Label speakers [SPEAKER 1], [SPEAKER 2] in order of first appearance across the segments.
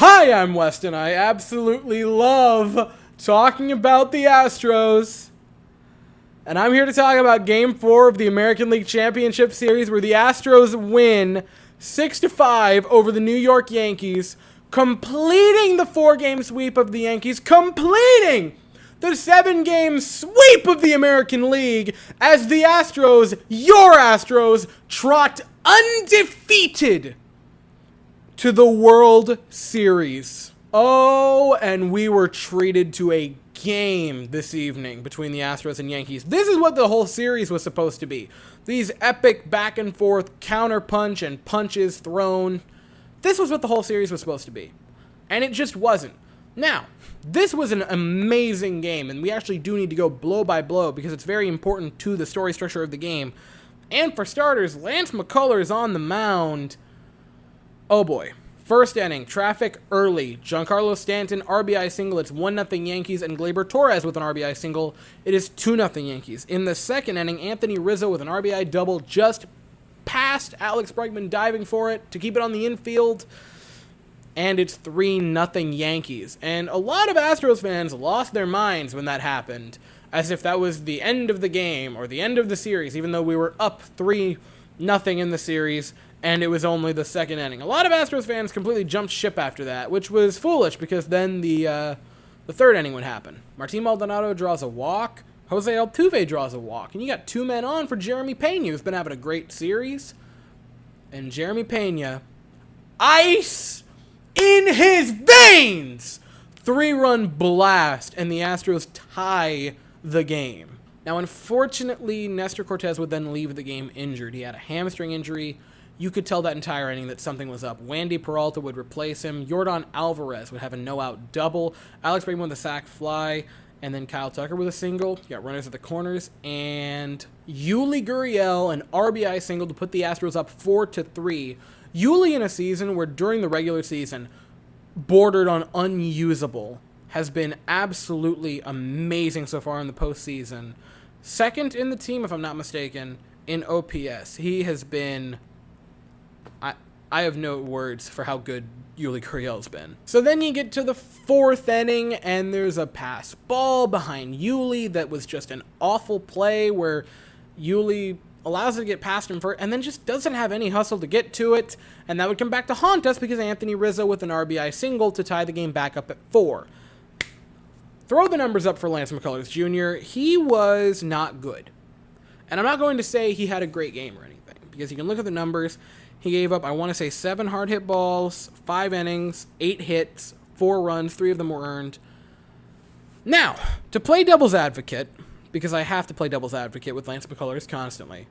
[SPEAKER 1] Hi, I'm Weston. I absolutely love talking about the Astros. And I'm here to talk about Game 4 of the American League Championship Series, where the Astros win 6-5 over the New York Yankees, completing the 4-game sweep of the Yankees, completing the 7-game sweep of the American League, as the Astros, your Astros, trot undefeated to the World Series. Oh, and we were treated to a game this evening between the Astros and Yankees. This is what the whole series was supposed to be. These epic back and forth counter punch and punches thrown. This was what the whole series was supposed to be. And it just wasn't. Now, this was an amazing game, and we actually do need to go blow by blow because it's very important to the story structure of the game. And for starters, Lance McCullers on the mound. Oh boy. First inning, traffic early. Giancarlo Stanton, RBI single. It's 1-0 Yankees, and Gleyber Torres with an RBI single. It is 2-0 Yankees. In the second inning, Anthony Rizzo with an RBI double just past Alex Bregman diving for it to keep it on the infield. And it's 3-0 Yankees. And a lot of Astros fans lost their minds when that happened, as if that was the end of the game or the end of the series, even though we were up 3-0 in the series. And it was only the second inning. A lot of Astros fans completely jumped ship after that, which was foolish because then the third inning would happen. Martín Maldonado draws a walk. Jose Altuve draws a walk. And you got 2 men on for Jeremy Pena, who's been having a great series. And Jeremy Pena, ice in his veins! 3-run blast, and the Astros tie the game. Now, unfortunately, Nestor Cortes would then leave the game injured. He had a hamstring injury. You could tell that entire inning that something was up. Wandy Peralta would replace him. Yordan Alvarez would have a no-out double. Alex Bregman with a sac fly. And then Kyle Tucker with a single. You got runners at the corners. And Yuli Gurriel, an RBI single to put the Astros up 4-3. Yuli, in a season where during the regular season bordered on unusable, has been absolutely amazing so far in the postseason. Second in the team, if I'm not mistaken, in OPS. He has been... I have no words for how good Yuli Gurriel's been. So then you get to the 4th inning, and there's a pass ball behind Yuli that was just an awful play where Yuli allows it to get past him and then just doesn't have any hustle to get to it, and that would come back to haunt us because Anthony Rizzo with an RBI single to tie the game back up at 4. Throw the numbers up for Lance McCullers Jr. He was not good. And I'm not going to say he had a great game or anything, because you can look at the numbers. He gave up, I want to say, 7 hard hit balls, 5 innings, 8 hits, 4 runs, 3 of them were earned. Now, to play devil's advocate, because I have to play devil's advocate with Lance McCullers constantly,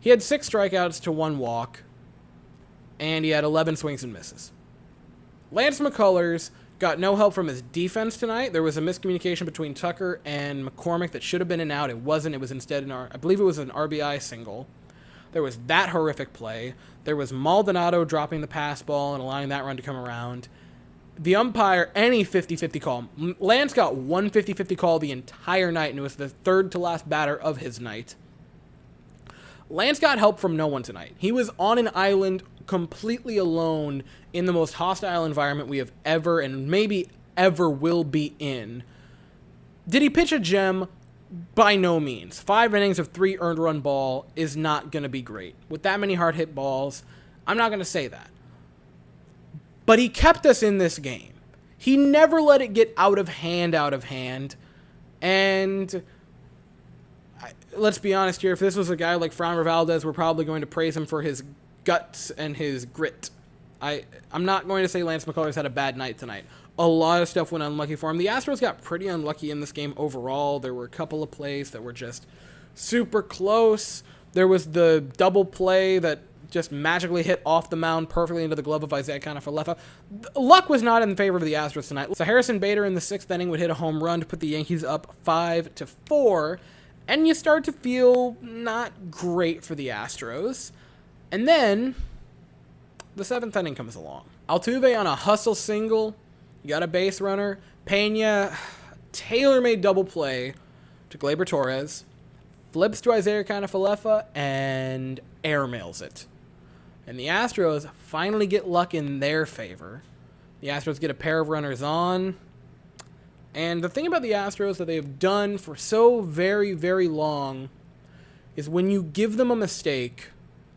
[SPEAKER 1] he had 6 strikeouts to 1 walk, and he had 11 swings and misses. Lance McCullers got no help from his defense tonight. There was a miscommunication between Tucker and McCormick that should have been an out. It wasn't. It was instead I believe it was an RBI single. There was that horrific play. There was Maldonado dropping the pass ball and allowing that run to come around. The umpire, any 50-50 call. Lance got one 50-50 call the entire night, and it was the third to last batter of his night. Lance got help from no one tonight. He was on an island completely alone in the most hostile environment we have ever and maybe ever will be in. Did he pitch a gem? By no means. 5 innings of 3 earned run ball is not going to be great. With that many hard hit balls, I'm not going to say that. But he kept us in this game. He never let it get out of hand. And let's be honest here, if this was a guy like Framber Valdez, we're probably going to praise him for his guts and his grit. I'm not going to say Lance McCullers had a bad night tonight. A lot of stuff went unlucky for him. The Astros got pretty unlucky in this game overall. There were a couple of plays that were just super close. There was the double play that just magically hit off the mound perfectly into the glove of Isaiah Kiner-Falefa. Luck was not in favor of the Astros tonight. So Harrison Bader in the 6th inning would hit a home run to put the Yankees up 5-4. And you start to feel not great for the Astros. And then the 7th inning comes along. Altuve on a hustle single. You got a base runner. Pena, tailor-made double play to Gleyber Torres. Flips to Isaiah Kiner-Falefa and airmails it. And the Astros finally get luck in their favor. The Astros get a pair of runners on. And the thing about the Astros that they have done for so very, very long is when you give them a mistake,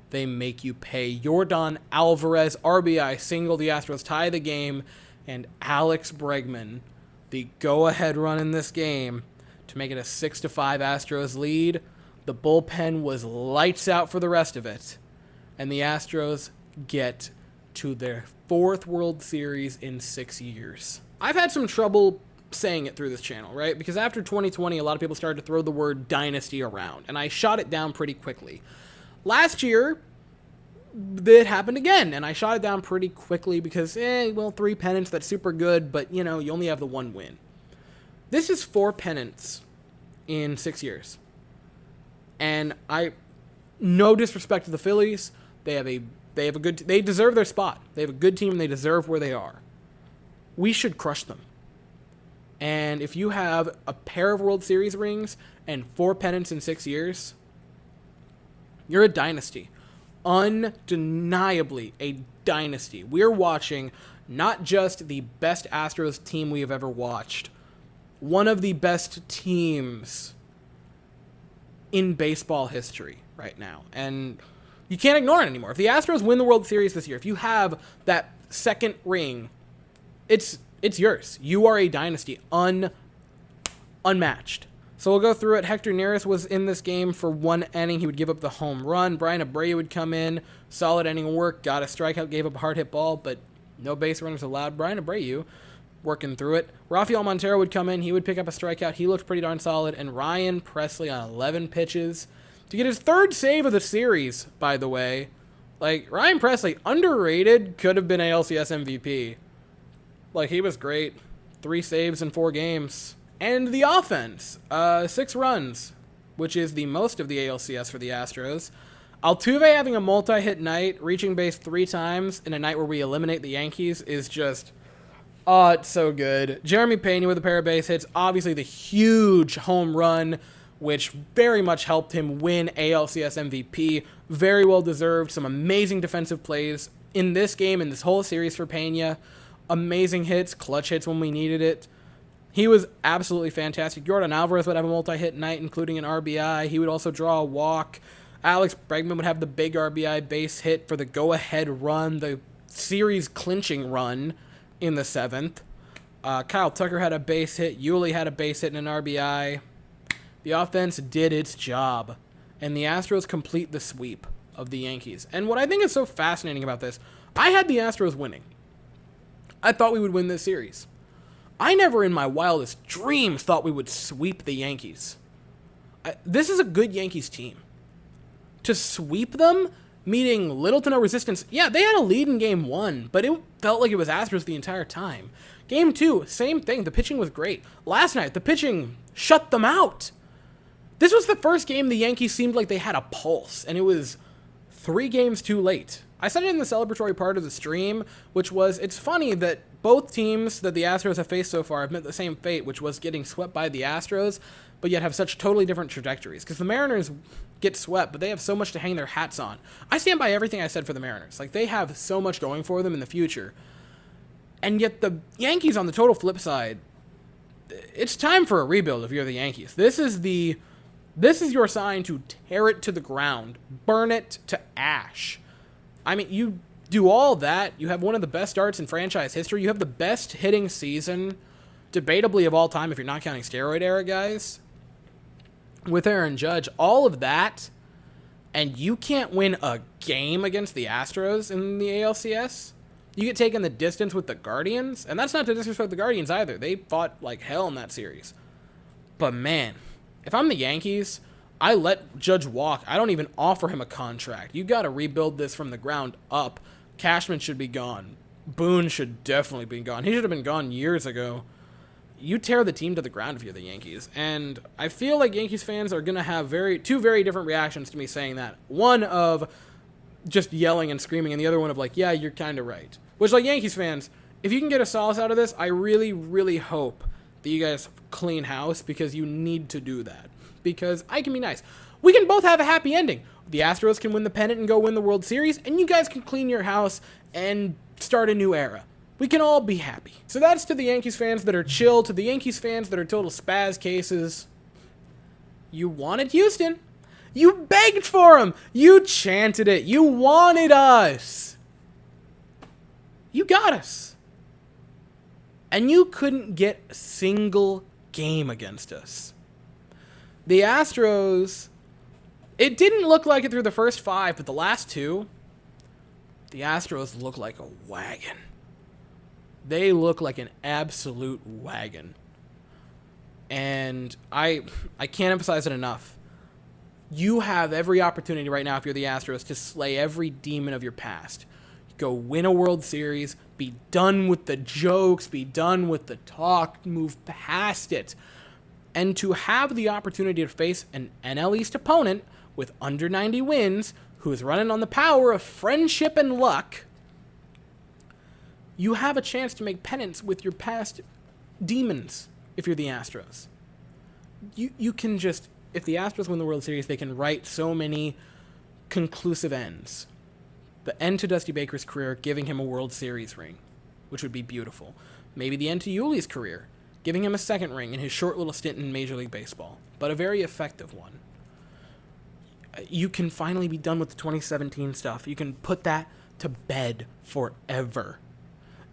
[SPEAKER 1] they make you pay. Yordan Alvarez, RBI single, the Astros tie the game, and Alex Bregman, the go-ahead run in this game to make it a 6-5 Astros lead. The bullpen was lights out for the rest of it, and the Astros get to their 4th World Series in 6 years. I've had some trouble saying it through this channel, right? Because after 2020, a lot of people started to throw the word dynasty around, and I shot it down pretty quickly. Last year, it happened again, and I shot it down pretty quickly because, 3 pennants, that's super good, but, you only have the 1 win. This is 4 pennants in 6 years. And no disrespect to the Phillies, they deserve their spot. They have a good team, and they deserve where they are. We should crush them. And if you have a pair of World Series rings and 4 pennants in 6 years, you're a dynasty. Undeniably a dynasty. We're watching not just the best Astros team we have ever watched, one of the best teams in baseball history right now. And you can't ignore it anymore. If the Astros win the World Series this year, if you have that 2nd ring, it's yours. You are a dynasty, unmatched. So we'll go through it. Hector Neris was in this game for 1 inning. He would give up the home run. Brian Abreu would come in, solid inning of work, got a strikeout, gave up a hard hit ball, but no base runners allowed. Brian Abreu working through it. Rafael Montero would come in. He would pick up a strikeout. He looked pretty darn solid. And Ryan Presley on 11 pitches to get his 3rd save of the series, by the way. Ryan Presley, underrated, could have been ALCS MVP. He was great. 3 saves in 4 games. And the offense, 6 runs, which is the most of the ALCS for the Astros. Altuve having a multi-hit night, reaching base 3 times in a night where we eliminate the Yankees is just, it's so good. Jeremy Pena with a pair of base hits, obviously the huge home run, which very much helped him win ALCS MVP. Very well deserved. Some amazing defensive plays in this game, in this whole series for Pena. Amazing hits, clutch hits when we needed it. He was absolutely fantastic. Yordan Alvarez would have a multi-hit night, including an RBI. He would also draw a walk. Alex Bregman would have the big RBI base hit for the go-ahead run, the series clinching run in the 7th. Kyle Tucker had a base hit. Yuli had a base hit and an RBI. The offense did its job, and the Astros complete the sweep of the Yankees. And what I think is so fascinating about this, I had the Astros winning. I thought we would win this series. I never in my wildest dreams thought we would sweep the Yankees. This is a good Yankees team. To sweep them, meeting little to no resistance. Yeah, they had a lead in Game 1, but it felt like it was Astros the entire time. Game 2, same thing. The pitching was great. Last night, the pitching shut them out. This was the first game the Yankees seemed like they had a pulse, and it was 3 games too late. I said it in the celebratory part of the stream, which was, it's funny that both teams that the Astros have faced so far have met the same fate, which was getting swept by the Astros, but yet have such totally different trajectories. Because the Mariners get swept, but they have so much to hang their hats on. I stand by everything I said for the Mariners. They have so much going for them in the future. And yet the Yankees, on the total flip side, it's time for a rebuild if you're the Yankees. This is your sign to tear it to the ground, burn it to ash. I mean, you do all that. You have one of the best starts in franchise history. You have the best hitting season, debatably of all time, if you're not counting steroid era guys, with Aaron Judge. All of that, and you can't win a game against the Astros in the ALCS. You get taken the distance with the Guardians, and that's not to disrespect the Guardians either. They fought like hell in that series. But man, if I'm the Yankees, I let Judge walk. I don't even offer him a contract. You got to rebuild this from the ground up. Cashman should be gone. Boone should definitely be gone. He should have been gone years ago. You tear the team to the ground if you're the Yankees. And I feel like Yankees fans are going to have two very different reactions to me saying that. One of just yelling and screaming, and the other one of yeah, you're kind of right. Which, Yankees fans, if you can get a solace out of this, I really, really hope that you guys clean house, because you need to do that. Because I can be nice. We can both have a happy ending. The Astros can win the pennant and go win the World Series, and you guys can clean your house and start a new era. We can all be happy. So that's to the Yankees fans that are chill, to the Yankees fans that are total spaz cases. You wanted Houston. You begged for him. You chanted it. You wanted us. You got us. And you couldn't get a single game against us. The Astros, it didn't look like it through the first 5, but the last 2, the Astros look like a wagon. They look like an absolute wagon. And I can't emphasize it enough. You have every opportunity right now, if you're the Astros, to slay every demon of your past. Go win a World Series, be done with the jokes, be done with the talk, move past it. And to have the opportunity to face an NL East opponent with under 90 wins, who is running on the power of friendship and luck, you have a chance to make penance with your past demons if you're the Astros. You can just, if the Astros win the World Series, they can write so many conclusive ends. The end to Dusty Baker's career, giving him a World Series ring, which would be beautiful. Maybe the end to Yuli's career, giving him a second ring in his short little stint in Major League Baseball, but a very effective one. You can finally be done with the 2017 stuff. You can put that to bed forever.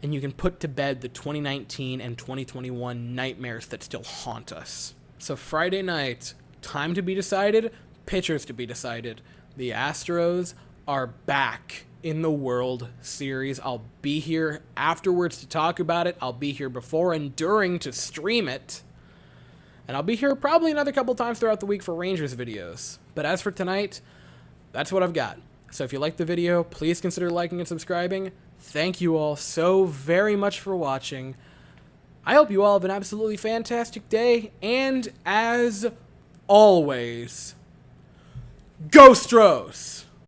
[SPEAKER 1] And you can put to bed the 2019 and 2021 nightmares that still haunt us. So Friday night, time to be decided, pitchers to be decided. The Astros are back in the World Series. I'll be here afterwards to talk about it. I'll be here before and during to stream it. And I'll be here probably another couple times throughout the week for Rangers videos. But as for tonight, that's what I've got. So if you liked the video, please consider liking and subscribing. Thank you all so very much for watching. I hope you all have an absolutely fantastic day. And as always, go Stros!